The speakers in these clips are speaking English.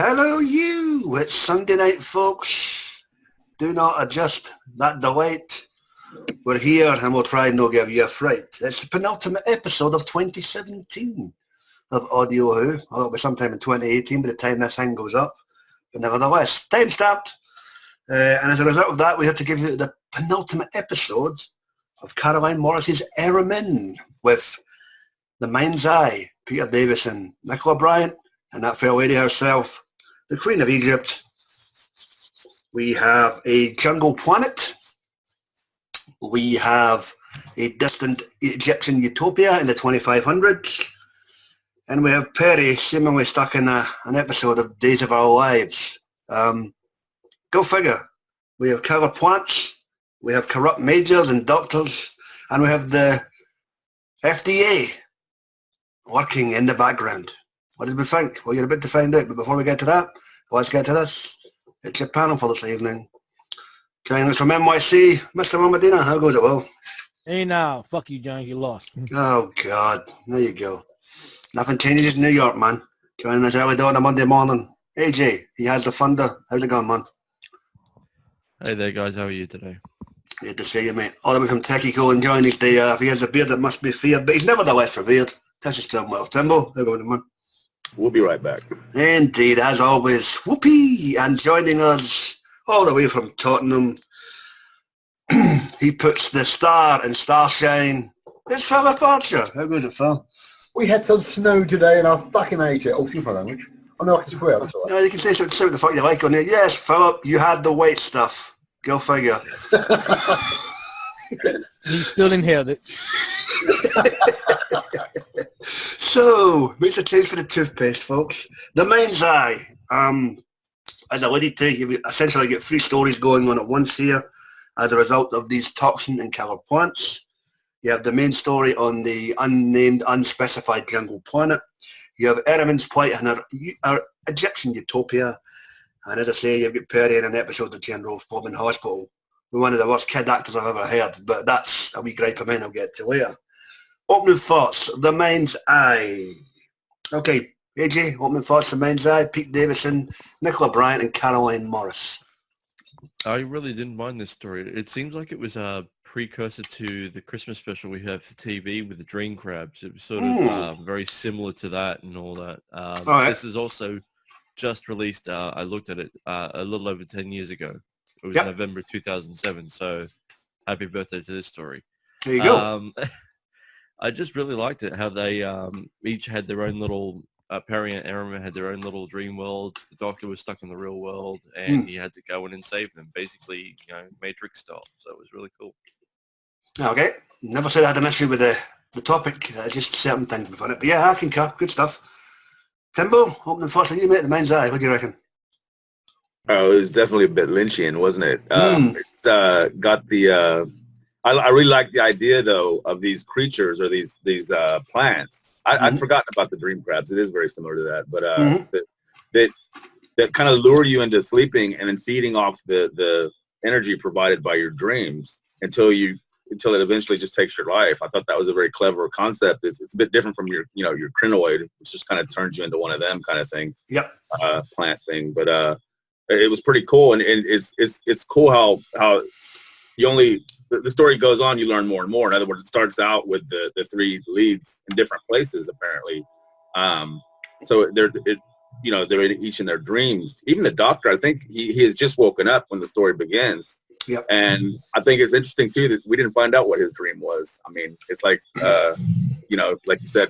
Hello you, it's Sunday night folks. Do not adjust that delight. We're here and we'll try and not give you a fright. It's the penultimate episode of 2017 of Audio Who. I thought it'll be sometime in 2018 by the time this thing goes up. But nevertheless, time-stamped. And as a result of that, we have to give you the penultimate episode of Caroline Morris's Erimem with the Mind's Eye, Peter Davison, Nicola Bryant, and that fair lady herself, the Queen of Egypt. We have a jungle planet. We have a distant Egyptian utopia in the 2500s. And we have Peri seemingly stuck in an episode of Days of Our Lives. Go figure. We have killer plants, we have corrupt majors and doctors, and we have the FDA working in the background. What did we think? Well, you're about to find out, but before we get to that, let's get to this. It's your panel for this evening. Joining us from NYC, Mr. Romadina. How goes it, Will? Hey now, fuck you, John, you lost. Oh, God. There you go. Nothing changes in New York, man. Joining us early on a Monday morning. AJ, he has the thunder. How's it going, man? Hey there, guys. How are you today? Good to see you, mate. All the way from Techico enjoying his day off. He has a beard that must be feared, but he's nevertheless revered. This is Tim well. Timbo, how goes it, man? We'll be right back. Indeed, as always, whoopee! And joining us all the way from Tottenham, he puts the star in starshine. It's Philip Archer. How goes it, Phil? We had some snow today and I fucking ate it. Oh, excuse my language. Oh, no, I can swear. That's all right. No, you can say what the fuck you like on there. Yes, Philip, you had the white stuff. Go figure. He's still inhaled it. So, makes a change for the toothpaste, folks. The Mind's Eye. As I alluded to, you essentially get three stories going on at once here as a result of these toxin and killer plants. You have the main story on the unnamed, unspecified jungle planet. You have Erimem's plight in our Egyptian utopia. And as I say, you've got Peri in an episode of General Bobbin Hospital with one of the worst kid actors I've ever heard. But that's a wee gripe of mine I'll get to later. Opening thoughts, The Mind's Eye. Okay, AJ, opening thoughts, The Mind's Eye, Pete Davison, Nicola Bryant and Caroline Morris. I really didn't mind this story. It seems like it was a precursor to the Christmas special we have for TV with the dream crabs. It was sort of very similar to that and all that. Right. This is also just released, I looked at it a little over 10 years ago. It was November 2007, so happy birthday to this story. There you go. I just really liked it, how they each had their own little, Peri and Erimem had their own little dream worlds. The Doctor was stuck in the real world, and he had to go in and save them, basically, Matrix style. So it was really cool. Okay, never said I had an issue with the topic, just certain things within it. But yeah, I concur, good stuff. Timbo, opening thoughts on you, mate, The Mind's Eye, what do you reckon? Oh, it was definitely a bit Lynchian, wasn't it? It's got the... I really like the idea, though, of these creatures or these plants. I'd forgotten about the dream crabs. It is very similar to that. But that kind of lure you into sleeping and then feeding off the energy provided by your dreams until it eventually just takes your life. I thought that was a very clever concept. It's a bit different from your crinoid, which just kind of turns you into one of them kind of thing. Yep. Plant thing. But it was pretty cool, and it's cool how you only the story goes on. You learn more and more. In other words, it starts out with the three leads in different places apparently. So they're each in their dreams. Even the Doctor, I think he has just woken up when the story begins. Yep. And I think it's interesting too that we didn't find out what his dream was. I mean, it's like like you said,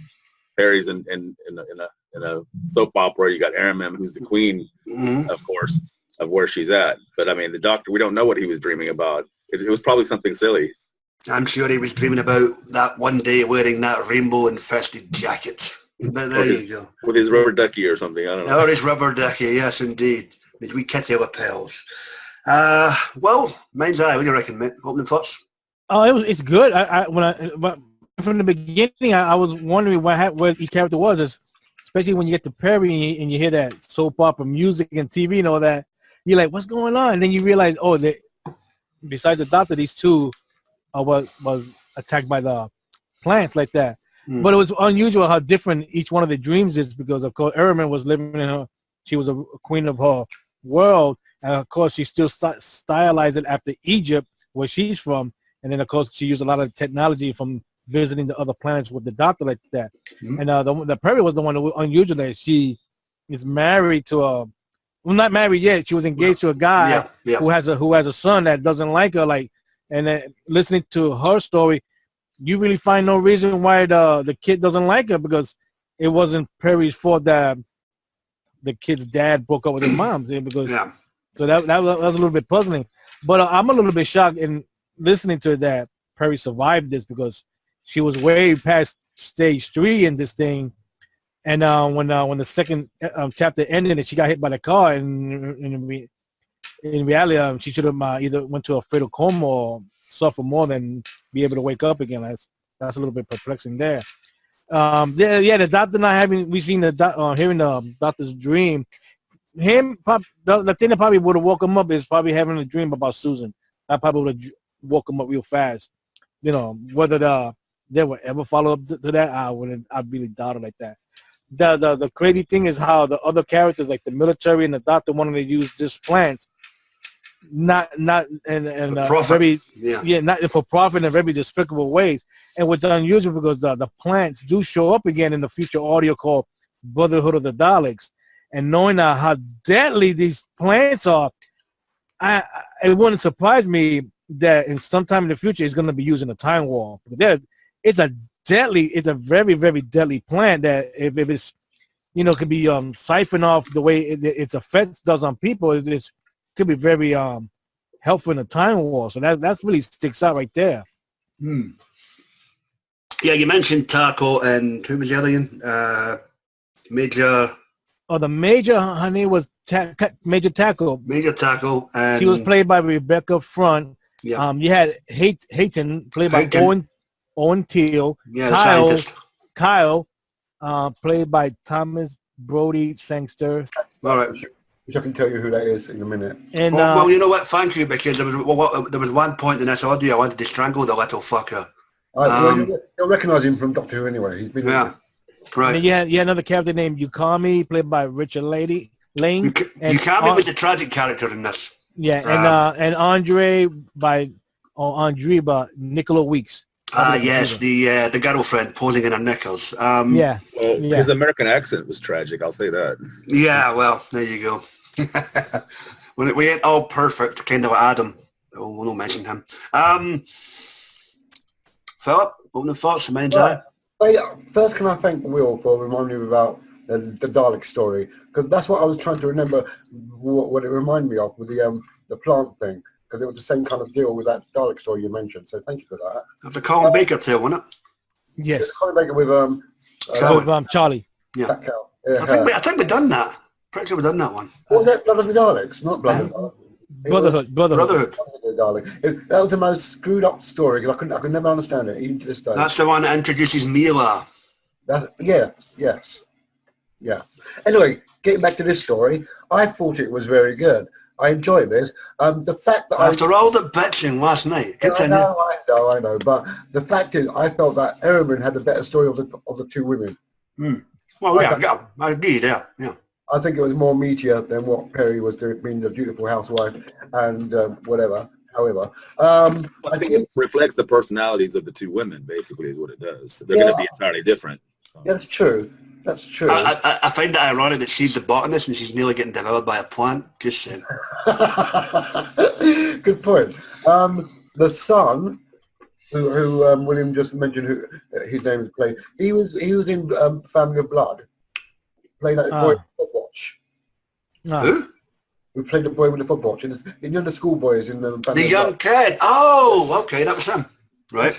Peri's in a soap opera. You got Erimem, who's the queen, of course, of where she's at. But I mean, the Doctor, we don't know what he was dreaming about. It was probably something silly. I'm sure he was dreaming about that one day wearing that rainbow-infested jacket. But there you go. With his rubber ducky or something, I don't know. Or his rubber ducky, yes, indeed. His wee kitty lapels. Well, Mind's Eye, what do you reckon, mate? Opening thoughts? Oh, it's good. From the beginning, I was wondering what each character was, especially when you get to Peri and you hear that soap opera music and TV and all that. You're like, what's going on? And then you realize, besides the Doctor, these two was attacked by the plants like that. But it was unusual how different each one of the dreams is because, of course, Erimem was living in she was a queen of her world. And of course, she still stylized it after Egypt, where she's from. And then, of course, she used a lot of technology from visiting the other planets with the doctor like that. And the Peri was the one that was unusual. That she is married to a, well, not married yet. She was engaged to a guy who has a son that doesn't like her. Like, and listening to her story, you really find no reason why the kid doesn't like her, because it wasn't Peri's fault that the kid's dad broke up with his mom. Because so that was a little bit puzzling. But I'm a little bit shocked in listening to that Peri survived this, because she was way past stage 3 in this thing. And when the second chapter ended and she got hit by the car, and in reality, she should have either went to a fatal coma or suffer more than be able to wake up again. That's a little bit perplexing there. The doctor not having, we seen hearing the doctor's dream. The thing that probably would have woke him up is probably having a dream about Susan. That probably would have woke him up real fast. You know, whether they would ever follow up to that, I really doubt it like that. The crazy thing is how the other characters, like the military and the doctor, wanted to use these plants, not very not for profit in very despicable ways. And what's unusual, because the plants do show up again in the future audio called Brotherhood of the Daleks. And knowing how deadly these plants are, it wouldn't surprise me that in some time in the future it's going to be using a time war. It's a very, very deadly plant that if it's, could be siphoned off the way its effects does on people, it could be very helpful in the time war. So that really sticks out right there. Yeah, you mentioned Taco, and who was the other one? Major. Oh, the Major, her name was Major Taco. Major Taco. And she was played by Rebecca Front. Yeah. You had Hayton, played by Owen Teal. Yeah, the scientist. Kyle, played by Thomas Brodie-Sangster. All right. Which I can tell you who that is in a minute. And well, you know what? Thank you, because there was one point in this audio I wanted to strangle the little fucker. You'll recognise him from Doctor Who anyway. He's been right. And you had another character named Yukami, played by Richard Lane. Yukami was the tragic character in this. Yeah, and Andre by Nicola Weeks. Yes, the girlfriend posing in her knickers. His American accent was tragic, I'll say that. Yeah, well, there you go. When we ain't all perfect, kind of like Adam. We'll not mention him. Philip, opening thoughts, main eye? First, can I thank Will for reminding me about the Dalek story? Because that's what I was trying to remember, what it reminded me of with the plant thing. Because it was the same kind of deal with that Dalek story you mentioned. So thank you for that. That's the Colin Baker tale, wasn't it? Yes. Colin Baker with Charlie. Yeah. I think we've done that. Pretty sure we've done that one. What was that? Blood of the Daleks? Not Blood of the Daleks. Brotherhood. That was the most screwed up story, because I could never understand it, even to this day. That's the one that introduces Mila. Yes. Yeah. Anyway, getting back to this story, I thought it was very good. I enjoyed this. The fact that after all the bitching last night, continue. I know. But the fact is, I felt that Erimem had the better story of the two women. Well, I agree. Yeah. I think it was more meatier than what Peri was doing, being the dutiful housewife and whatever. However, I think it reflects the personalities of the two women. Basically, is what it does. They're going to be entirely different. So. That's true. I find it ironic that she's the botanist and she's nearly getting devoured by a plant. Just saying. Good point. The son, who William just mentioned, who his name is played. He was in Family of Blood. Played that boy with the footwatch. Who? We played the boy with the footwatch. You know the schoolboys in the Family the of young Blood. kid. Oh, okay, that was him. Right.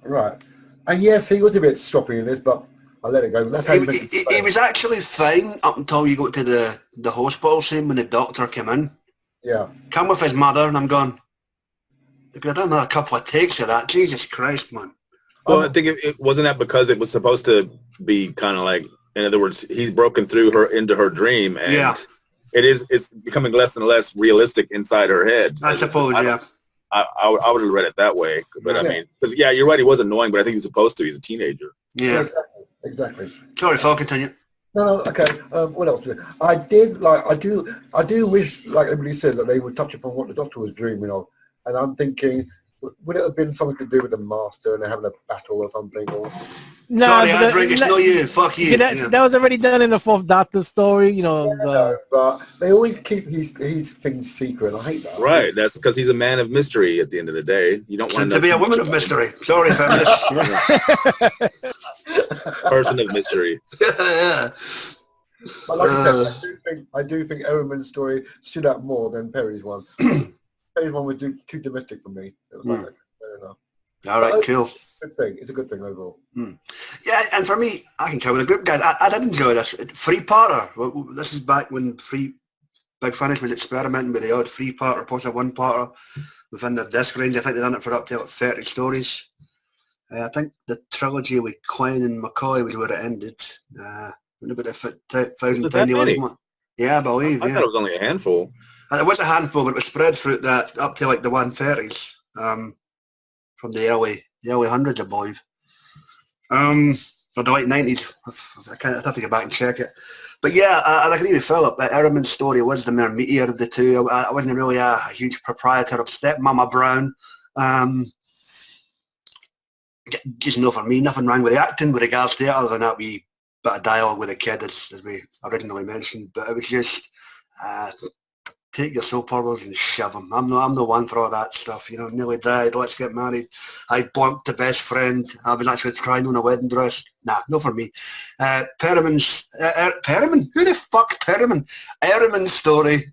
Right. And yes, he was a bit stroppy in this, but I'll let it go. That's how he was actually fine up until you got to the hospital scene when the doctor came in. Yeah. Come with his mother, and I'm going, they could have done another couple of takes of that. Jesus Christ, man. Well, I think it wasn't that because it was supposed to be kind of like, in other words, he's broken through into her dream, and it's becoming less and less realistic inside her head. I suppose, I would have read it that way, but I mean, because you're right, he was annoying, but I think he was supposed to. He's a teenager. Yeah, exactly. Sorry, Phil, continue. No, okay. What else? I do wish, like everybody says, that they would touch upon what the Doctor was dreaming of. And I'm thinking, would it have been something to do with the Master and they're having a battle or something? Or Nah, Sorry, Andrew, it's not you. Fuck you. that was already done in the fourth Doctor story. You know, no, but they always keep his things secret. I hate that. Right. That's because he's a man of mystery. At the end of the day, you don't want To be a woman of mystery. Sorry, feminist. Person of mystery. Yeah. But like I said, I do think Erimem's story stood out more than Peri's one. Peri's one was too domestic for me. It was like, fair enough. All right, cool. Good thing. It's a good thing overall. Yeah, and for me, I can come with a group, guys. I did enjoy this. Three-parter. This is back when Big Finish was experimenting with the odd three-parter, possibly one-parter within the disc range. I think they've done it for up to like 30 stories. I think the trilogy with Quine and McCoy was where it ended. About the 1,000 Yeah, I believe. I thought it was only a handful. And it was a handful, but it was spread through that up to like the 130s from the early hundreds, I believe. Or the late 90s. I'd have to go back and check it. But yeah, I agree with Philip. Erimem's story was the more meatier of the two. I wasn't really a huge proprietor of Stepmama Brown. Just no for me, nothing wrong with the acting with regards to it, other than that wee bit of dialogue with a kid, as we originally mentioned. But it was just take your soap operas and shove them. I'm the one for all that stuff. You know, nearly died. Let's get married. I bumped the best friend. I was actually trying on a wedding dress. Nah, no for me. Perimen's Perimen? Who the fuck Perimen? Erimem's story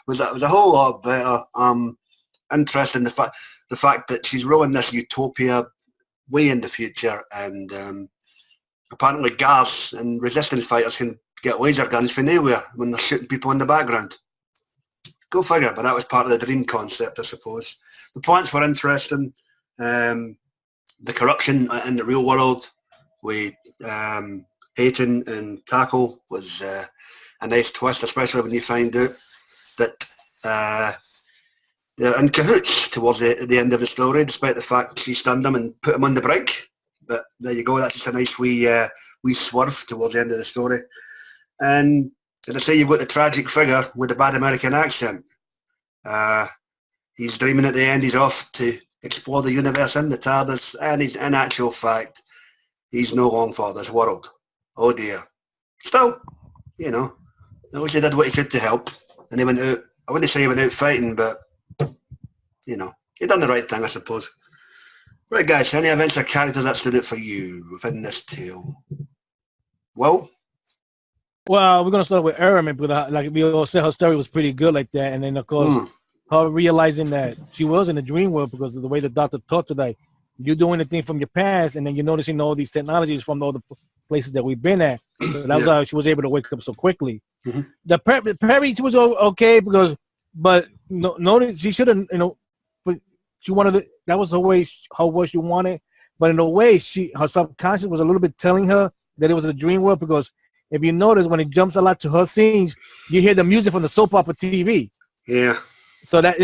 was a whole lot better. Interesting the fact that she's ruling this utopia way in the future, and apparently guards and resistance fighters can get laser guns from nowhere when they're shooting people in the background. Go figure, but that was part of the dream concept, I suppose. The plants were interesting. The corruption in the real world with Hayton and Tackle was a nice twist, especially when you find out that they're in cahoots towards the end of the story, despite the fact she stunned them and put them on the brink. But there you go, that's just a nice wee swerve towards the end of the story. And as I say, you've got the tragic figure with the bad American accent. He's dreaming at the end he's off to explore the universe in the TARDIS, and he's, in actual fact, he's no long for this world. Oh dear. Still, you know, at least he did what he could to help. And he went out, I wouldn't say he went out fighting, but, you know, he done the right thing, I suppose. Right, guys, any events or characters that stood out for you within this tale? Well, we're gonna start with Erimem, because like we all said, her story was pretty good like that, and then of course her realizing that she was in the dream world because of the way the Doctor talked to her. Like, you're doing the thing from your past, and then you're noticing all these technologies from all the places that we've been at. So that was how she was able to wake up so quickly. The Peri, she was okay but notice she should have, but she wanted that was the way what she wanted. But in a way, her subconscious was a little bit telling her that it was a dream world, because if you notice, when it jumps a lot to her scenes, you hear the music from the soap opera TV. Yeah. So that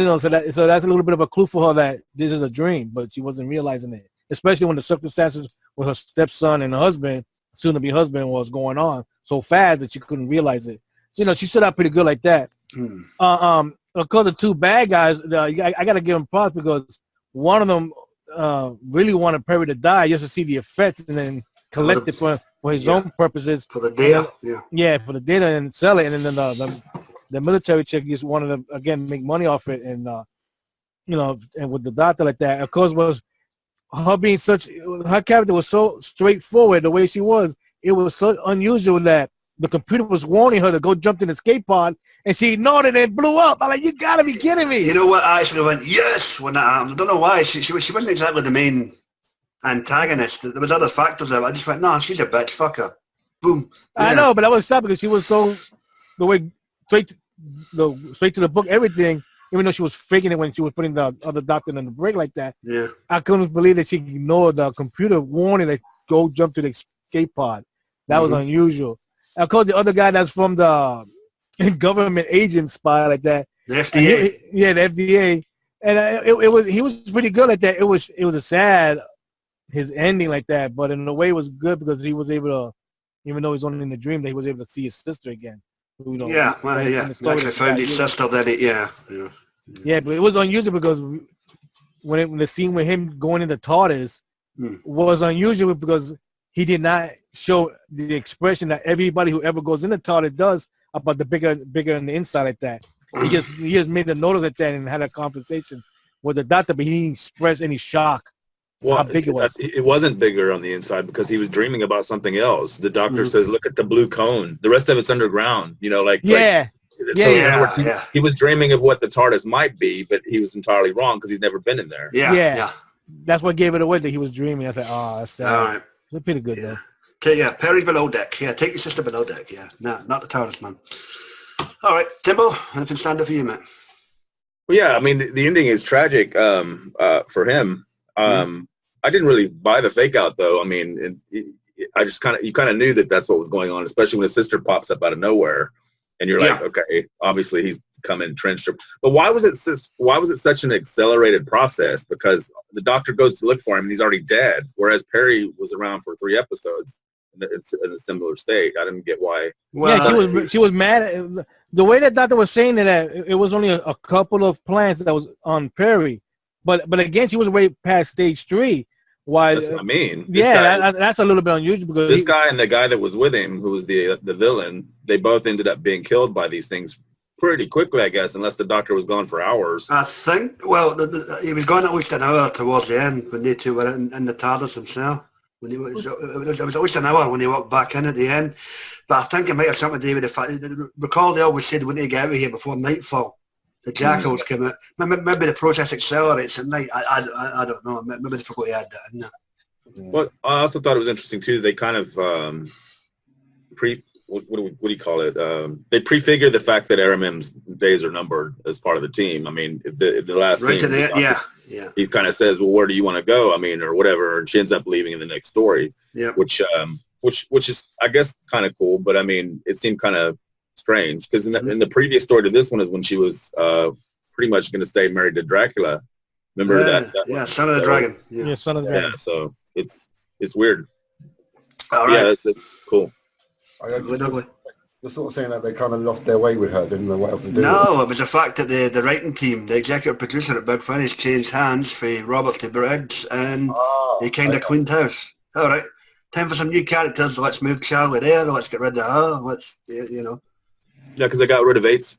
so that's a little bit of a clue for her that this is a dream, but she wasn't realizing it. Especially when the circumstances with her stepson and her husband, soon-to-be husband, was going on so fast that she couldn't realize it. So, she stood out pretty good like that. Of course, the two bad guys, I got to give them props, because one of them really wanted Peri to die just to see the effects and then collect it for his own purposes. For the data, Yeah, for the data and sell it. And then the military chick just wanted to, again, make money off it. And, and with the Doctor like that, of course, was her being her character was so straightforward the way she was. It was so unusual that the computer was warning her to go jump in the escape pod, and she ignored it and blew up. I'm like, you gotta be kidding me. You know what? I actually went, yes, when that happened. I don't know why. She wasn't exactly the main antagonist. There was other factors there. I just went, no, she's a bitch. Fuck her. Boom. Yeah. I know, but I was shocked because she was so the way straight to the book, everything. Even though she was faking it when she was putting the other Doctor in the break like that. Yeah. I couldn't believe that she ignored the computer warning to go jump to the escape pod. That was unusual. Of course, the other guy that's from the government agent spy like that. The FDA. The FDA. And he was pretty good like that. It was a sad, his ending like that, but in a way it was good because he was able to even though he's only in the dream, that he was able to see his sister again. You know, Yeah, well, right, yeah. in the story Actually that found God his used. sister then, yeah. Yeah, but it was unusual because when the scene with him going into TARDIS was unusual because he did not show the expression that everybody who ever goes into TARDIS does about the bigger on the inside like that. He just made a note of it then and had a conversation with the doctor, but he didn't express any shock. Well, how big it was. It wasn't bigger on the inside because he was dreaming about something else. The doctor says, "Look at the blue cone. The rest of it's underground." You know, like yeah. So in other words, yeah. he was dreaming of what the TARDIS might be, but he was entirely wrong because he's never been in there. Yeah. That's what gave it away that he was dreaming. I said, oh, that's sad. All right. It's pretty good though. Perry below deck. Yeah, take your sister below deck. Yeah, no, not the TARDIS man. All right, Timbo, anything stand up for you, mate? Well, yeah, I mean, the ending is tragic for him. I didn't really buy the fake out though. I mean, I just you kind of knew that that's what was going on, especially when his sister pops up out of nowhere, and you're like, okay, obviously he's come entrenched. But why was it such an accelerated process? Because the doctor goes to look for him and he's already dead, whereas Peri was around for 3 episodes. It's in a similar state. I didn't get why. Well, yeah, she was mad. The way that doctor was saying that it was only a couple of plants that was on Peri, but again, she was way past stage 3. Why? That's what I mean. That's a little bit unusual because this guy and the guy that was with him, who was the villain, they both ended up being killed by these things pretty quickly, I guess, unless the doctor was gone for hours. I think. Well, he was gone at least an hour towards the end when they two were in the TARDIS himself. It was at least an hour when he walked back in at the end. But I think it might have something to do with the fact. Recall they always said we need to get out of here before nightfall. The jackals came out. Maybe the process accelerates at night. I don't know. Maybe they forgot to add that in there. Well, I also thought it was interesting too. They kind of what do you call it? They prefigure the fact that Erimem's days are numbered as part of the team. I mean, if the last right scene, to the yeah. He kind of says, "Well, where do you want to go?" I mean, or whatever, and she ends up leaving in the next story. Yeah. Which is, I guess, kind of cool. But I mean, it seemed kind of strange because in the previous story to this one is when she was pretty much going to stay married to Dracula. Remember that Son of the Dragon. Yeah, Son of the Dragon. Yeah, so it's weird. All right. Yeah, that's cool. You're sort of saying that they kind of lost their way with her, didn't know what else to do. No, it was the fact that the writing team, the executive producer at Big Finish, changed hands from Robert to Briggs, and they kind of cleaned house. All right, time for some new characters. Let's move Charlie there. Let's get rid of her. Let's, Yeah, because they got rid of Eight's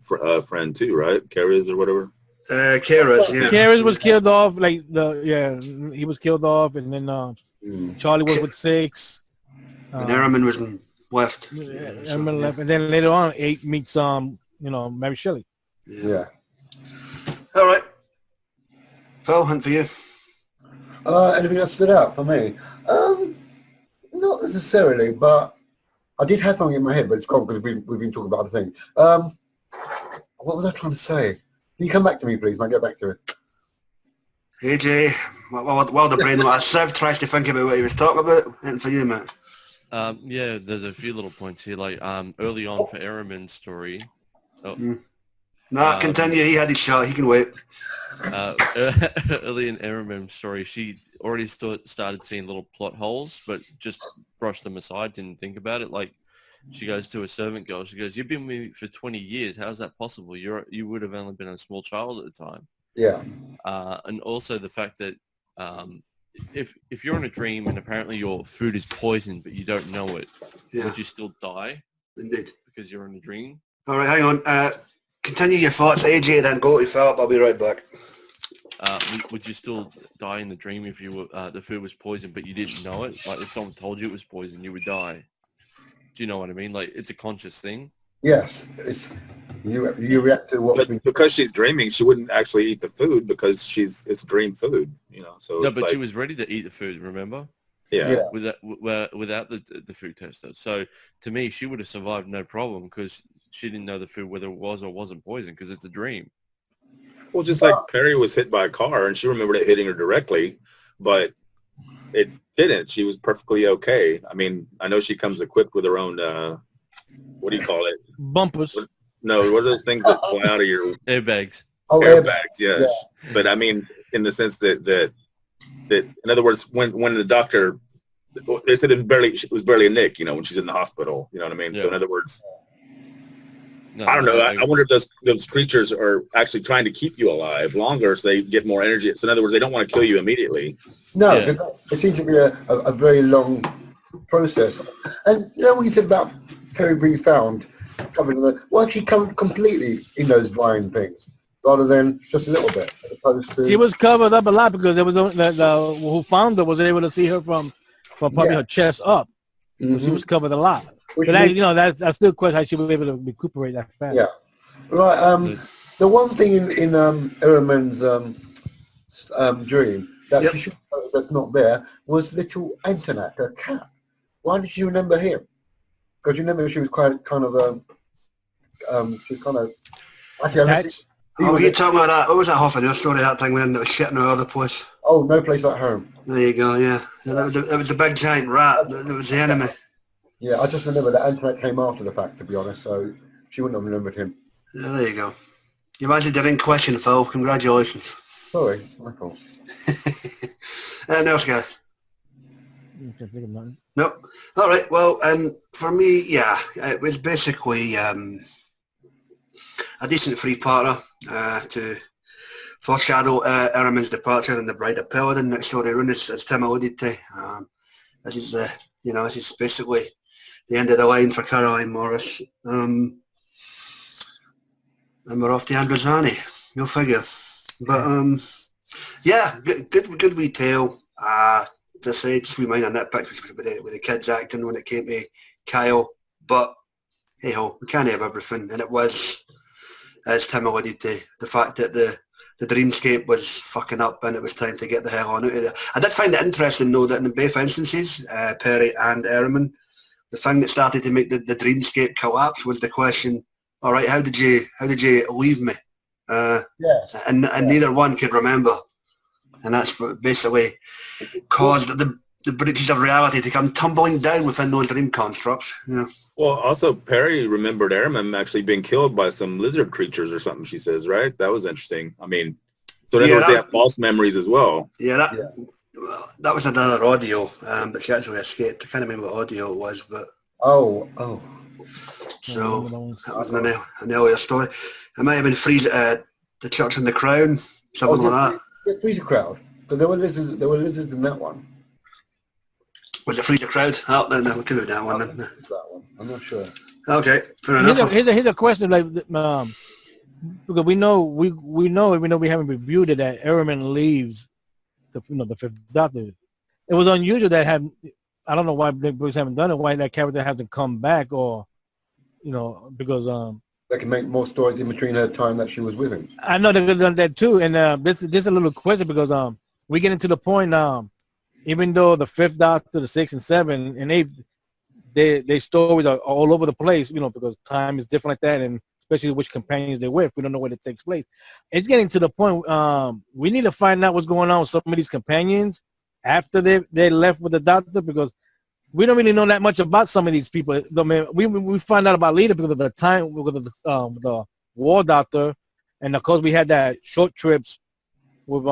friend too, right? Kara's or whatever. Kara's, yeah. Kara's was killed off. He was killed off, and then Charlie was with 6. And Erimem was left. Erimem left, and then later on, 8 meets Mary Shelley. Yeah. All right. Phil, hunt for you. Anything else stood out for me? Not necessarily, but I did have something in my head, but it's gone because we've been talking about other things. What was I trying to say? Can you come back to me, please, and I'll get back to it? AJ, while the brain like Sev tries to think about what he was talking about, and for you, mate. Yeah, there's a few little points here. Like early on for Erimem's story. No, continue. He had his shot. He can wait. Early in Erimem's story, she already started seeing little plot holes, but just brushed them aside, didn't think about it. Like she goes to a servant girl. She goes, "You've been with me for 20 years. How is that possible? You would have only been a small child at the time." Yeah. And also the fact that if you're in a dream and apparently your food is poisoned, but you don't know it, would you still die? Indeed. Because you're in a dream? All right, hang on. Continue your thoughts, AJ, then go to Philip. I'll be right back. Would you still die in the dream if you were the food was poisoned, but you didn't know it? Like if someone told you it was poison, you would die. Do you know what I mean? Like it's a conscious thing. Yes, it's you react to what. But because she's dreaming, she wouldn't actually eat the food because it's dream food, So no, but she was ready to eat the food. Remember? Yeah. Without the food tester. So to me, she would have survived no problem because she didn't know the food whether it was or wasn't poison because it's a dream. Well, just like Peri was hit by a car and she remembered it hitting her directly, but it didn't. She was perfectly okay. I mean, I know she comes equipped with her own, what do you call it? Bumpers. No, what are those things that fly out of your... Airbags. Oh, airbags, yeah. But I mean, in the sense that in other words, when the doctor they said it was barely a nick, you know, when she's in the hospital. You know what I mean? Yeah. So in other words, No, I don't know. I I wonder if those creatures are actually trying to keep you alive longer, so they get more energy. So in other words, they don't want to kill you immediately. No, Yeah. it seems to be a very long process. And you know what you said about Peri being found covered in well, she covered completely in those drying things, rather than just a little bit, as opposed to. She was covered up a lot because there was the who found her was able to see her from probably her chest up. So she was covered a lot. Which But that, means- you know, that's still a question how she was able to recuperate that fast. Yeah. Right. The one thing in Erimem's dream that she should know that's not there was little Antoinette, her cat. Why did you remember him? Because you remember she was kind of she kind of Attached? Oh, you talking about that? What was that half an hour story? That thing when it was shitting all over the place. Oh, no place like home. There you go. Yeah, that was the big giant rat. That was the enemy. Yeah, I just remember that Antoinette came after the fact, to be honest, so she wouldn't have remembered him. Yeah, there you go. You answered the ring question, Phil. Congratulations. Sorry, my fault. Anything else, guys? Can't think of nothing. Nope. All right. Well, for me, yeah, it was basically a decent three-parter to foreshadow Erimem's departure and the Bride of Paladin. Next story run, as Tim alluded to. This is this is basically the end of the line for Caroline Morris. And we're off to Androzani. You'll figure. But yeah, good wee tale. As I said, just we minor nitpicks with the kids acting when it came to Kyle. But hey ho, we can't have everything. And it was, as Tim alluded to, the fact that the dreamscape was fucking up and it was time to get the hell on out of there. I did find it interesting though that in both instances, Peri and Erimem, the thing that started to make the dreamscape collapse was the question, all right, how did you leave me? Yes. And neither one could remember. And that's what basically caused the breaches of reality to come tumbling down within those dream constructs. Yeah. Well, also Peri remembered Erimem actually being killed by some lizard creatures or something. She says, right? That was interesting. I mean, so in other words, they have false memories as well. Yeah, that was another audio, but she actually escaped. I can't remember what audio it was, but Oh. so that was an earlier story. It might have been the Church and the Crown, something like that. Yeah, Freezer Crowd. But there were lizards in that one. Was it Freezer Crowd? Oh, no, we could do that one. Then. That one. I'm not sure. Okay, fair enough. Here's a question, like, because we know even though we haven't reviewed it, that Erimem leaves the Fifth Doctor. It was unusual that I don't know why Big Brooks haven't done it. Why that character had to come back, or because They can make more stories in between her time that she was with him. I know they've done that too. And this is a little question because we get into the point even though the Fifth Doctor, the 6th and 7 and they stories are all over the place, because time is different like that, and especially which companions they're with. We don't know where it takes place. It's getting to the point we need to find out what's going on with some of these companions after they left with the Doctor, because we don't really know that much about some of these people. I mean, we find out about Lita because of the time, because of the War Doctor, and of course we had that short trips with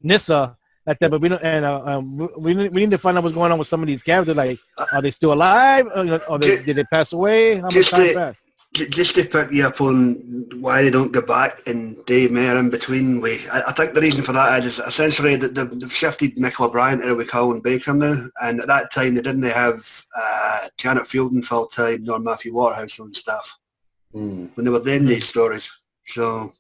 Nissa like that. But we don't, and we need to find out what's going on with some of these characters. Like, are they still alive? Or did they pass away? How much time passed? Just to pick you up on why they don't go back and Dave Mayer in between, I think the reason for that is essentially that they've shifted Michael O'Brien to Colin Baker now, and at that time they didn't have Janet Fielding full time nor Matthew Waterhouse on staff when they were doing these stories. So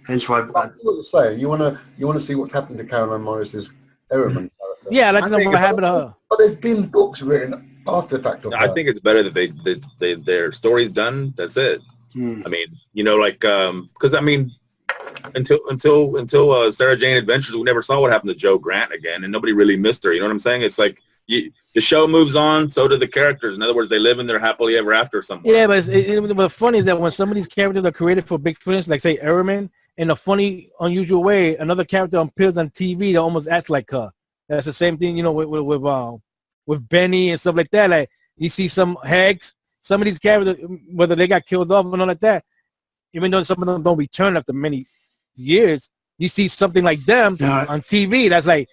hence why. What you're saying, you want to see what's happened to Caroline Morris's Erimem character. Yeah, I'd like to know what happened to her. But there's been books written after the fact of I think it's better that their story's done. That's it. I mean, because I mean, until Sarah Jane Adventures, we never saw what happened to Joe Grant again, and nobody really missed her. You know what I'm saying? It's like the show moves on, so do the characters. In other words, they live in their happily ever after somewhere. Yeah, but what's funny is that when some of these characters are created for big films, like say Erimem, in a funny, unusual way, another character appears on TV that almost acts like her. That's the same thing, with Benny and stuff like that. Like, you see some hags, some of these characters, whether they got killed off or not like that, even though some of them don't return after many years, you see something like them on TV. That's like,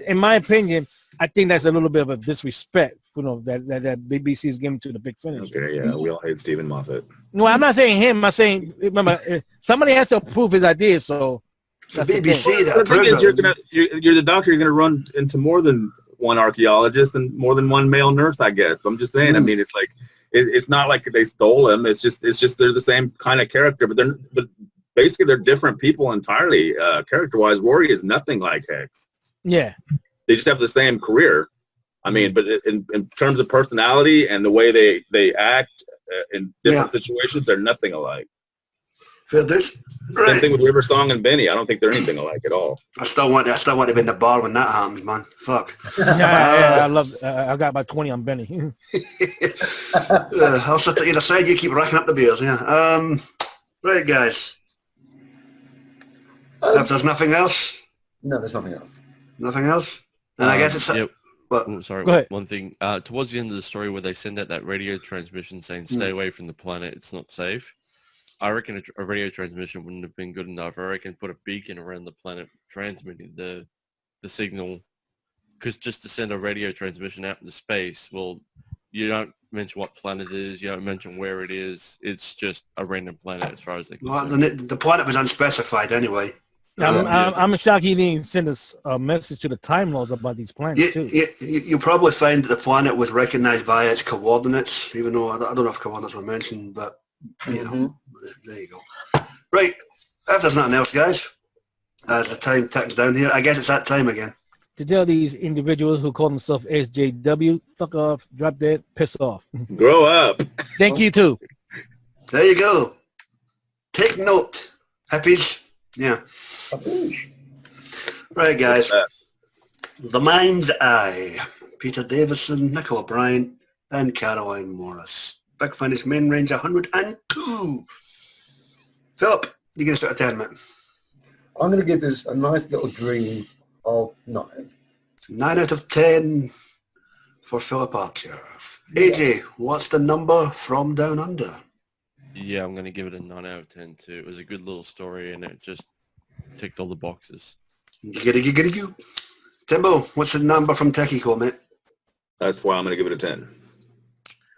in my opinion, I think that's a little bit of a disrespect, that BBC is giving to the Big Finish. Okay, yeah, we all hate Stephen Moffat. No, I'm not saying him. I'm saying, remember, somebody has to approve his ideas. So the BBC. The thing is, you're the doctor. You're gonna run into more than one archaeologist and more than one male nurse, I guess. But I'm just saying. I mean, it's like it's not like they stole him. It's just they're the same kind of character, but basically they're different people entirely. Character-wise, Rory is nothing like Hex. Yeah. They just have the same career. I mean, but in terms of personality and the way they act in different situations, they're nothing alike. Same thing with River Song and Benny. I don't think they're anything alike at all. I still want to be in the bar when that happens, man. Fuck. Yeah, I got about 20 on Benny. I'll sit to either side. You keep racking up the beers. Yeah. Right, guys. If there's nothing else. No, there's nothing else. Nothing else. And I guess it's. Yep. What? Oh, sorry, Go ahead. one thing. Towards the end of the story where they send out that radio transmission saying, stay away from the planet, it's not safe. I reckon a radio transmission wouldn't have been good enough. I reckon put a beacon around the planet transmitting the signal. Because just to send a radio transmission out into space, well, you don't mention what planet it is. You don't mention where it is. It's just a random planet as far as they can. Well, the planet was unspecified anyway. I'm shocked he didn't send us a message to the Time Lords about these planets, too. You probably find that the planet was recognized via its coordinates, even though I don't know if coordinates were mentioned, but, you know, there you go. Right, if there's nothing else, guys, as the time ticks down here, I guess it's that time again. To tell these individuals who call themselves SJW, fuck off, drop dead, piss off. Grow up. Thank you, too. There you go. Take note. Hippies. Yeah. Right, guys. The Mind's Eye. Peter Davison, Nicola Bryant, and Caroline Morris. Big Finish Main Range 102. Philip, you get us out of 10, mate. I'm going to give this a nice little dream of 9. 9 out of 10 for Philip Archer. AJ, what's the number from Down Under? Yeah, I'm going to give it a 9 out of 10 too. It was a good little story and it just ticked all the boxes. Giggity. Timbo, what's the number from Techie, mate? That's why I'm going to give it a 10.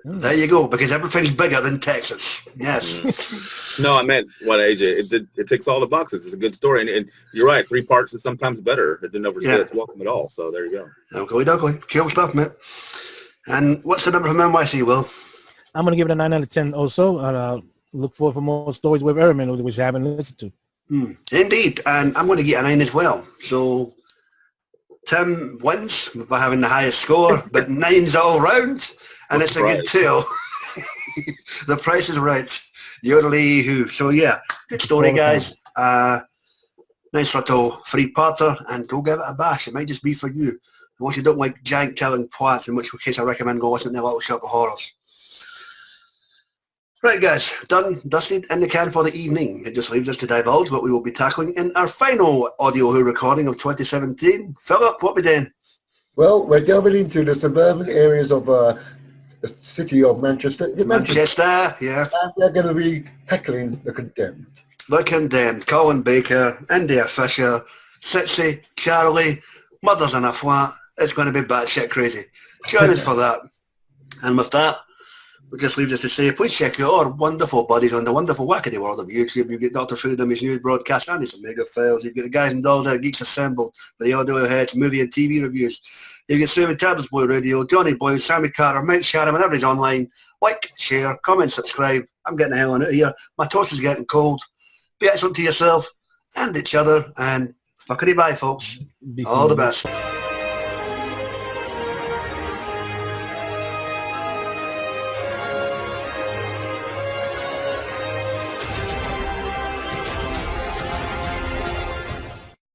There you go, because everything's bigger than Texas. Yes. No, I meant what, AJ. It ticks all the boxes. It's a good story. And you're right, 3 parts is sometimes better. It didn't overstay its welcome at all. So there you go. Okay. Cool stuff, mate. And what's the number from NYC, Will? I'm going to give it a 9 out of 10 also. And look forward for more stories with Erimem, which I haven't listened to. Indeed. And I'm going to get a 9 as well. So Tim wins by having the highest score, but 9's all round. And it's a good tale. The price is right. Yodelay-hoo. So yeah, good story, guys. Nice little 3-parter, and go give it a bash. It might just be for you. Unless you don't like giant killing plants, in which case I recommend go listen to Little Shop of Horrors. Right, guys, done, dusted, in the can for the evening. It just leaves us to divulge what we will be tackling in our final Audio Who recording of 2017. Philip, what we doing? Well, we're delving into the suburban areas of the city of Manchester. Manchester, yeah. And we're going to be tackling the Condemned. The Condemned. Colin Baker, India Fisher, Sitsy, Charlie, Murders in a Flat. It's going to be batshit crazy. Join us for that. And with that, it just leaves us to say, please check out our wonderful buddies on the wonderful wackety world of YouTube. You get Dr. Freedom, his news broadcast, and his Omega Files. You've got the guys and dolls at Geeks Assembled for the audio heads, movie and TV reviews. You get Sammy TARDDIS Blue Radio, Johnny Boy, Sammy Carter, Mike Sharon, and everybody's online. Like, share, comment, subscribe. I'm getting the hell on out of here. My toast is getting cold. Be excellent to yourself and each other, and fuckity bye, folks. All the best.